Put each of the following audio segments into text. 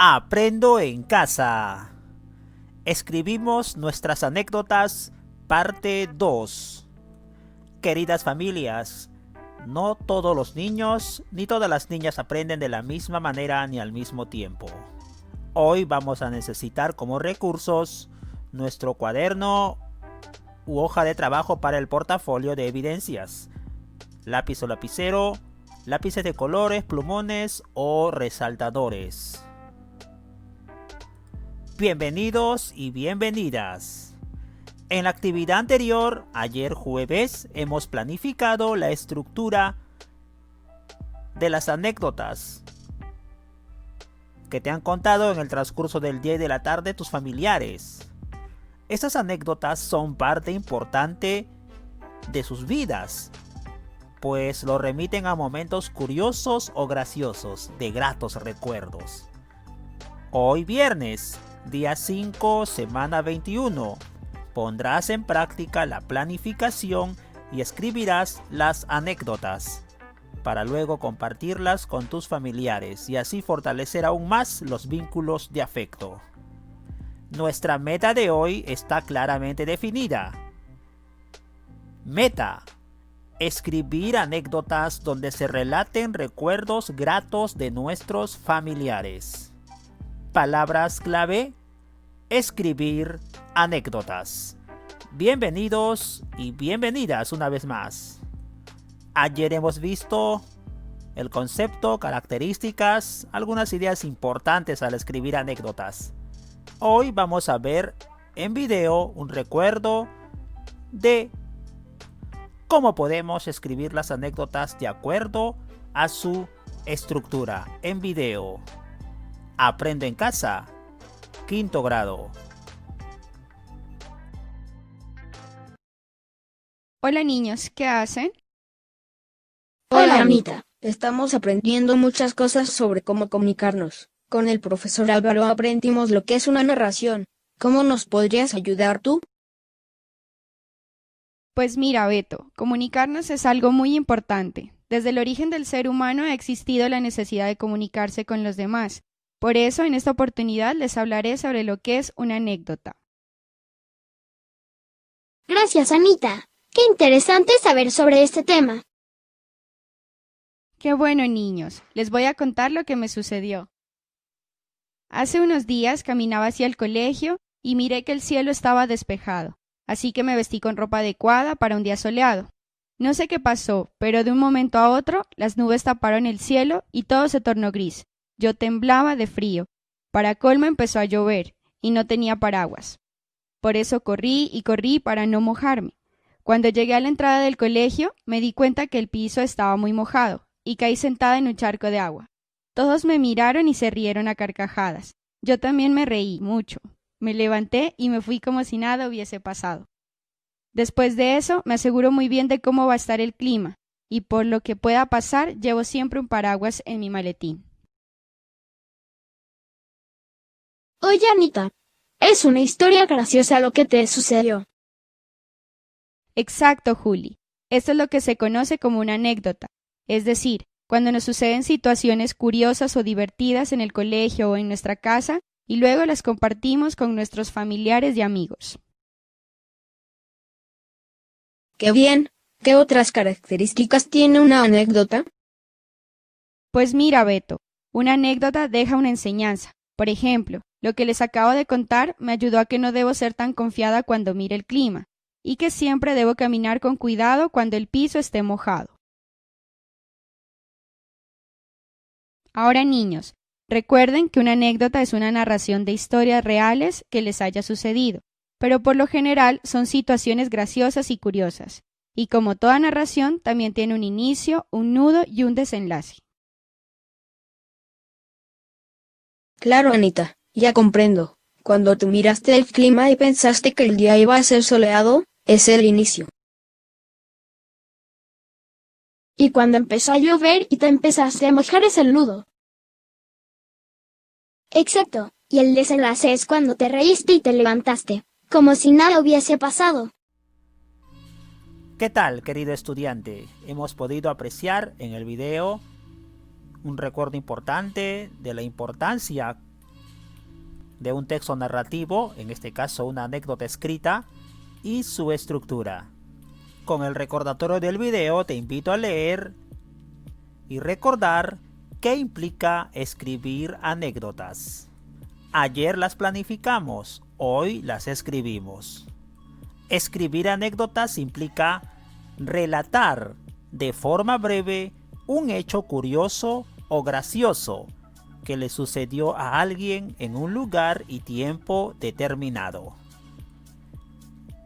Aprendo en casa. Escribimos nuestras anécdotas, parte 2. Queridas familias, no todos los niños ni todas las niñas aprenden de la misma manera ni al mismo tiempo. Hoy vamos a necesitar como recursos nuestro cuaderno u hoja de trabajo para el portafolio de evidencias, lápiz o lapicero, lápices de colores, plumones o resaltadores. Bienvenidos y bienvenidas. En la actividad anterior, ayer jueves, hemos planificado la estructura de las anécdotas que te han contado en el transcurso del día y de la tarde tus familiares. Estas anécdotas son parte importante de sus vidas, pues lo remiten a momentos curiosos o graciosos, de gratos recuerdos. Hoy viernes, día 5, semana 21, pondrás en práctica la planificación y escribirás las anécdotas para luego compartirlas con tus familiares y así fortalecer aún más los vínculos de afecto. Nuestra meta de hoy está claramente definida. Meta: escribir anécdotas donde se relaten recuerdos gratos de nuestros familiares. Palabras clave: escribir anécdotas. Bienvenidos y bienvenidas una vez más. Ayer hemos visto el concepto, características, algunas ideas importantes al escribir anécdotas. Hoy vamos a ver en video un recuerdo de cómo podemos escribir las anécdotas de acuerdo a su estructura en video. Aprendo en casa, quinto grado. Hola niños, ¿qué hacen? Hola Anita, estamos aprendiendo muchas cosas sobre cómo comunicarnos. Con el profesor Álvaro aprendimos lo que es una narración. ¿Cómo nos podrías ayudar tú? Pues mira, Beto, comunicarnos es algo muy importante. Desde el origen del ser humano ha existido la necesidad de comunicarse con los demás. Por eso, en esta oportunidad les hablaré sobre lo que es una anécdota. Gracias, Anita. Qué interesante saber sobre este tema. Qué bueno, niños. Les voy a contar lo que me sucedió. Hace unos días caminaba hacia el colegio y miré que el cielo estaba despejado, así que me vestí con ropa adecuada para un día soleado. No sé qué pasó, pero de un momento a otro las nubes taparon el cielo y todo se tornó gris. Yo temblaba de frío. Para colmo empezó a llover y no tenía paraguas. Por eso corrí y corrí para no mojarme. Cuando llegué a la entrada del colegio me di cuenta que el piso estaba muy mojado y caí sentada en un charco de agua. Todos me miraron y se rieron a carcajadas. Yo también me reí mucho. Me levanté y me fui como si nada hubiese pasado. Después de eso me aseguro muy bien de cómo va a estar el clima y por lo que pueda pasar llevo siempre un paraguas en mi maletín. Oye, Anita, es una historia graciosa lo que te sucedió. Exacto, Juli. Esto es lo que se conoce como una anécdota, es decir, cuando nos suceden situaciones curiosas o divertidas en el colegio o en nuestra casa y luego las compartimos con nuestros familiares y amigos. ¡Qué bien! ¿Qué otras características tiene una anécdota? Pues mira, Beto, una anécdota deja una enseñanza. Por ejemplo, lo que les acabo de contar me ayudó a que no debo ser tan confiada cuando mire el clima y que siempre debo caminar con cuidado cuando el piso esté mojado. Ahora, niños, recuerden que una anécdota es una narración de historias reales que les haya sucedido, pero por lo general son situaciones graciosas y curiosas, y como toda narración también tiene un inicio, un nudo y un desenlace. Claro, Anita, ya comprendo. Cuando tú miraste el clima y pensaste que el día iba a ser soleado, es el inicio. Y cuando empezó a llover y te empezaste a mojar es el nudo. Exacto, y el desenlace es cuando te reíste y te levantaste, como si nada hubiese pasado. ¿Qué tal, querido estudiante? Hemos podido apreciar en el video un recuerdo importante de la importancia de un texto narrativo, en este caso una anécdota escrita, y su estructura. Con el recordatorio del video te invito a leer y recordar qué implica escribir anécdotas. Ayer las planificamos, hoy las escribimos. Escribir anécdotas implica relatar de forma breve un hecho curioso o gracioso que le sucedió a alguien en un lugar y tiempo determinado.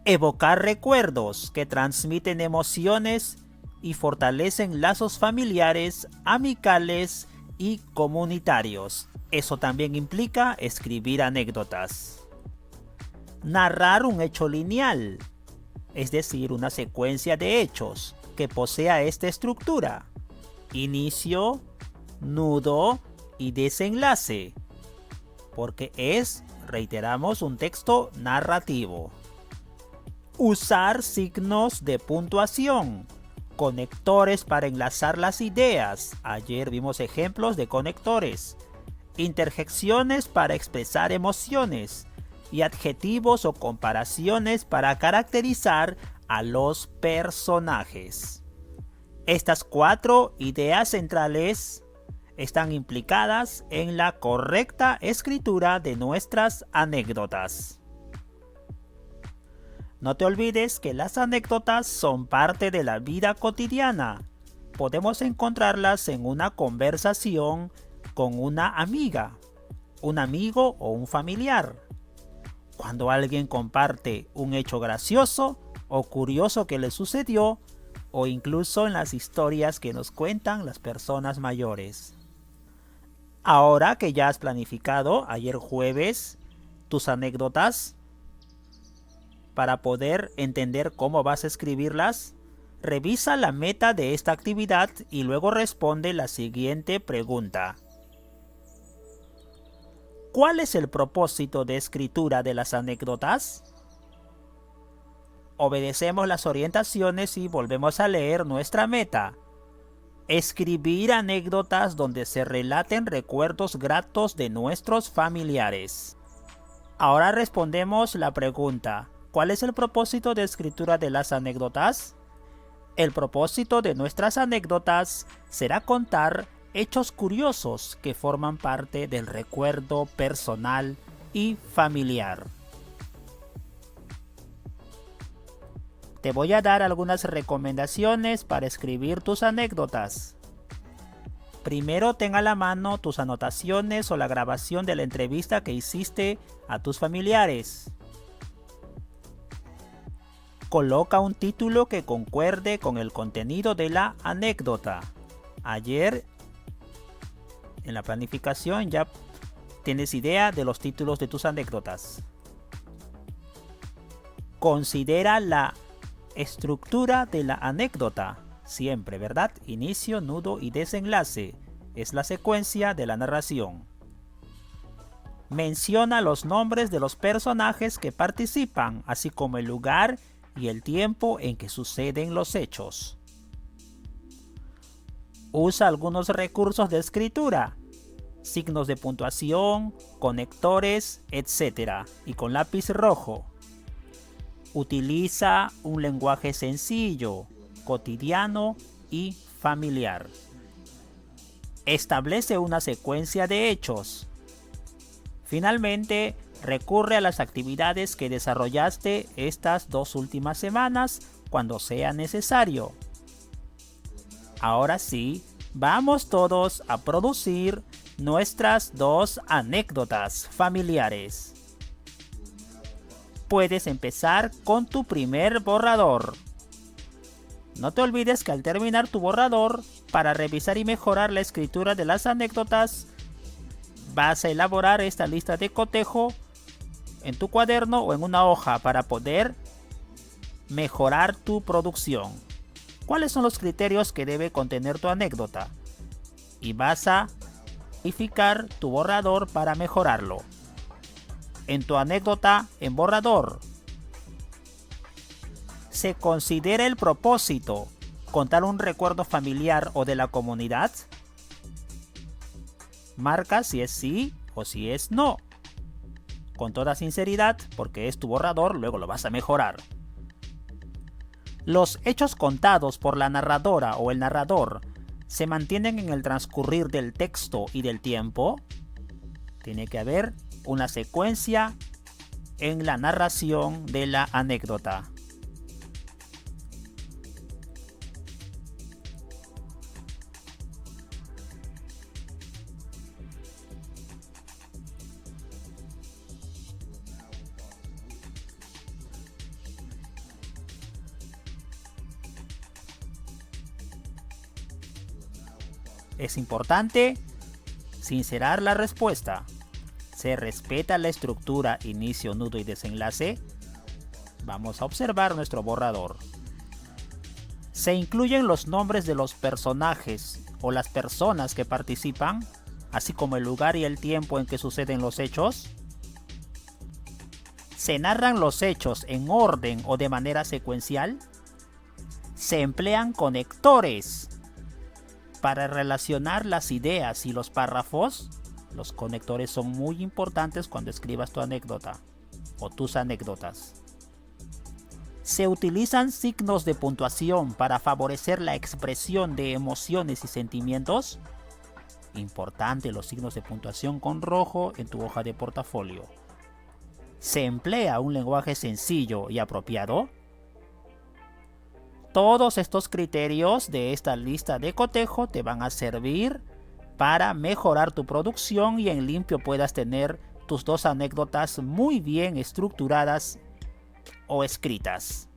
Evocar recuerdos que transmiten emociones y fortalecen lazos familiares, amicales y comunitarios. Eso también implica escribir anécdotas. Narrar un hecho lineal, es decir, una secuencia de hechos que posea esta estructura: inicio, nudo y desenlace, porque es, reiteramos, un texto narrativo. Usar signos de puntuación, conectores para enlazar las ideas. Ayer vimos ejemplos de conectores. Interjecciones para expresar emociones y adjetivos o comparaciones para caracterizar a los personajes. Estas 4 ideas centrales están implicadas en la correcta escritura de nuestras anécdotas. No te olvides que las anécdotas son parte de la vida cotidiana. Podemos encontrarlas en una conversación con una amiga, un amigo o un familiar. Cuando alguien comparte un hecho gracioso o curioso que le sucedió, o incluso en las historias que nos cuentan las personas mayores. Ahora que ya has planificado ayer jueves tus anécdotas, para poder entender cómo vas a escribirlas, revisa la meta de esta actividad y luego responde la siguiente pregunta. ¿Cuál es el propósito de escritura de las anécdotas? Obedecemos las orientaciones y volvemos a leer nuestra meta. Escribir anécdotas donde se relaten recuerdos gratos de nuestros familiares. Ahora respondemos la pregunta: ¿cuál es el propósito de escritura de las anécdotas? El propósito de nuestras anécdotas será contar hechos curiosos que forman parte del recuerdo personal y familiar. Te voy a dar algunas recomendaciones para escribir tus anécdotas. Primero, ten a la mano tus anotaciones o la grabación de la entrevista que hiciste a tus familiares. Coloca un título que concuerde con el contenido de la anécdota. Ayer, en la planificación, ya tienes idea de los títulos de tus anécdotas. Considera la estructura de la anécdota. Siempre, ¿verdad? Inicio, nudo y desenlace. Es la secuencia de la narración. Menciona los nombres de los personajes que participan, así como el lugar y el tiempo en que suceden los hechos. Usa algunos recursos de escritura, signos de puntuación, conectores, etc. y con lápiz rojo. Utiliza un lenguaje sencillo, cotidiano y familiar. Establece una secuencia de hechos. Finalmente, recurre a las actividades que desarrollaste estas 2 últimas semanas cuando sea necesario. Ahora sí, vamos todos a producir nuestras 2 anécdotas familiares. Puedes empezar con tu primer borrador. No te olvides que al terminar tu borrador, para revisar y mejorar la escritura de las anécdotas, vas a elaborar esta lista de cotejo en tu cuaderno o en una hoja para poder mejorar tu producción. ¿Cuáles son los criterios que debe contener tu anécdota? Y vas a modificar tu borrador para mejorarlo. En tu anécdota en borrador, ¿se considera el propósito contar un recuerdo familiar o de la comunidad? Marca si es sí o si es no. con toda sinceridad, porque es tu borrador, luego lo vas a mejorar. Los hechos contados por la narradora o el narrador se mantienen en el transcurrir del texto y del tiempo. Tiene que haber una secuencia en la narración de la anécdota. Es importante sincerar la respuesta. Se respeta la estructura inicio, nudo y desenlace. Vamos a observar nuestro borrador. Se incluyen los nombres de los personajes o las personas que participan, así como el lugar y el tiempo en que suceden los hechos. Se narran los hechos en orden o de manera secuencial. Se emplean conectores para relacionar las ideas y los párrafos. Los conectores son muy importantes cuando escribas tu anécdota o tus anécdotas. Se utilizan signos de puntuación para favorecer la expresión de emociones y sentimientos. Importante los signos de puntuación con rojo en tu hoja de portafolio. Se emplea un lenguaje sencillo y apropiado. Todos estos criterios de esta lista de cotejo te van a servir para mejorar tu producción y en limpio puedas tener tus dos anécdotas muy bien estructuradas o escritas.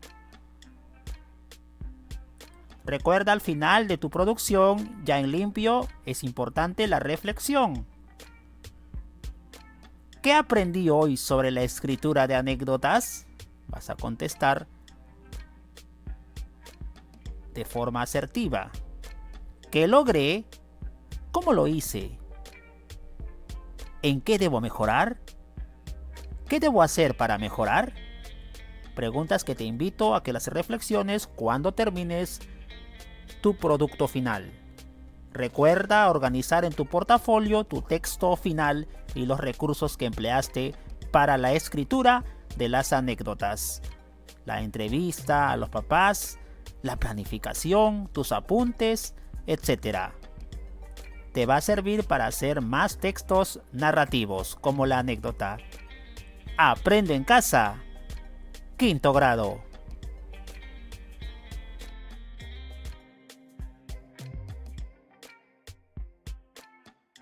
Recuerda, al final de tu producción, ya en limpio, es importante la reflexión. ¿Qué aprendí hoy sobre la escritura de anécdotas? Vas a contestar de forma asertiva. ¿Qué logré? ¿Cómo lo hice? ¿En qué debo mejorar? ¿Qué debo hacer para mejorar? Preguntas que te invito a que las reflexiones cuando termines tu producto final. Recuerda organizar en tu portafolio tu texto final y los recursos que empleaste para la escritura de las anécdotas. La entrevista a los papás, la planificación, tus apuntes, etc. Te va a servir para hacer más textos narrativos como la anécdota. Aprende en casa. 5º grado.